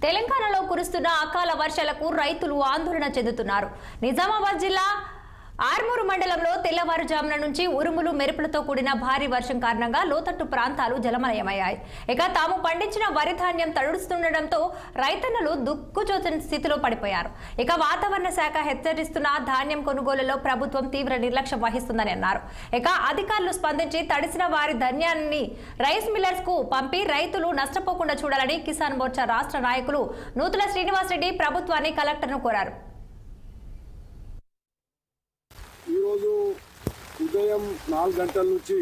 తెలంగాణలో కురుస్తున్న అకాల వర్షాలకు రైతులు ఆందోళన చెందుతున్నారు. నిజామాబాద్ జిల్లా ఆర్మూరు మండలంలో తెల్లవారుజామున నుంచి ఉరుములు మెరుపులతో కూడిన భారీ వర్షం కారణంగా లోతట్టు ప్రాంతాలు జలమయమయ్యాయి. ఇక తాము పండించిన వరి ధాన్యం తడుస్తుండటంతో రైతన్నలు దుక్కుచోచని స్థితిలో పడిపోయారు. ఇక వాతావరణ శాఖ హెచ్చరిస్తున్న ధాన్యం కొనుగోలులో ప్రభుత్వం తీవ్ర నిర్లక్ష్యం వహిస్తుందని అన్నారు. ఇక అధికారులు స్పందించి తడిసిన వారి ధాన్యాన్ని రైస్ మిల్లర్స్ కు పంపి రైతులు నష్టపోకుండా చూడాలని కిసాన్ మోర్చా రాష్ట్ర నాయకులు నూతుల శ్రీనివాసరెడ్డి ప్రభుత్వాన్ని కలెక్టర్ను కోరారు. ఈరోజు ఉదయం 4 గంటల నుంచి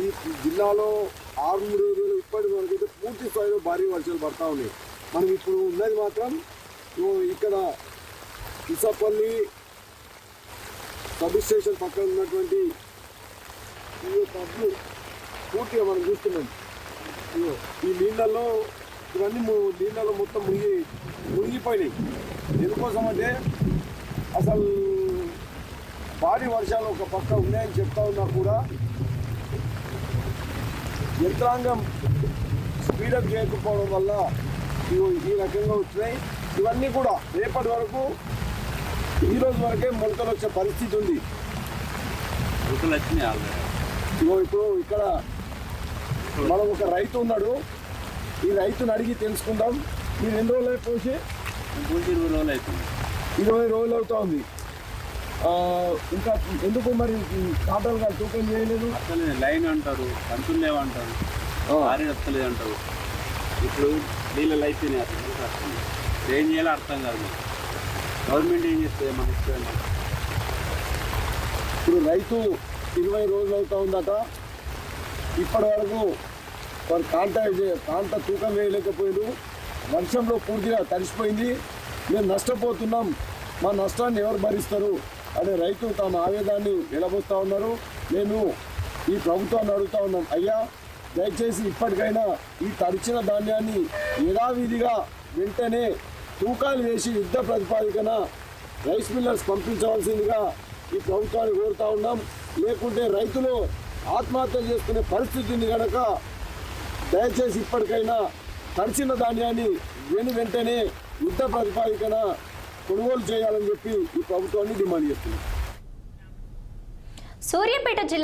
ఈ జిల్లాలో 6 ఏరియాలో ఇప్పటి వరకు అయితే పూర్తి స్థాయిలో భారీ వర్షాలు పడతా ఉన్నాయి. మనం ఇప్పుడు ఉన్నది మాత్రం ఇక్కడ ఇసపల్లి సబ్ స్టేషన్ పక్కన ఉన్నటువంటి ఈ పబ్లు పూర్తిగా మనం చూస్తున్నాం. ఈ నీళ్ళల్లో ఇవన్నీ నీళ్ళలో మొత్తం మునిగిపోయినాయి. ఎందుకోసం అంటే అసలు భారీ వర్షాలు ఒక పక్క ఉన్నాయని చెప్తా ఉన్నా కూడా యంత్రాంగం స్పీడప్ చేయకపోవడం వల్ల ఈ రకంగా వచ్చినాయి. ఇవన్నీ కూడా రేపటి వరకు ఈరోజు వరకే మొలకలు వచ్చే పరిస్థితి ఉంది. ఇప్పుడు ఇక్కడ మనం ఒక రైతు ఉన్నాడు. ఈ రైతుని అడిగి తెలుసుకుందాం. మీరు ఎన్ని రోజులు పోసి 20 రోజులు అవుతా ఉంది. ఇంకా ఎందుకు మరి కాటలు తూకం చేయలేదు? అసలు లైన్ అంటారు, కంతులు లేవంటారు, భారీ వస్తలేదు అంటారు. ఇప్పుడు నీళ్ళు అయిపోయినాయి. అసలు ఏం చేయాలో అర్థం కాదు. గవర్నమెంట్ ఏం చేస్తుంది మన ఇష్టం. ఇప్పుడు రైతు 20 రోజులు అవుతా ఉందట. ఇప్పటి వరకు వారు కాంట తూకం వేయలేకపోయారు. వర్షంలో పూర్తిగా తడిసిపోయింది. మేము నష్టపోతున్నాం, మా నష్టాన్ని ఎవరు భరిస్తారు అనే రైతు తమ ఆవేదాన్ని నిలబోస్తూ ఉన్నారు. నేను ఈ ప్రభుత్వాన్ని అడుగుతా ఉన్నాం, అయ్యా దయచేసి ఇప్పటికైనా ఈ తడిచిన ధాన్యాన్ని యథావిధిగా వెంటనే తూకాలు వేసి యుద్ధ ప్రతిపాదికన రైస్ మిల్లర్స్ పంపించవలసిందిగా ఈ ప్రభుత్వాన్ని కోరుతా ఉన్నాం. లేకుంటే రైతులు ఆత్మహత్య చేసుకునే పరిస్థితి ఉంది కనుక దయచేసి ఇప్పటికైనా తడిచిన ధాన్యాన్ని వెంటనే యుద్ధ ప్రతిపాదికన కొనుగోలు చేయాలని చెప్పి ఈ ప్రభుత్వాన్ని డిమాండ్ చేస్తుంది. సూర్యాపేట జిల్లా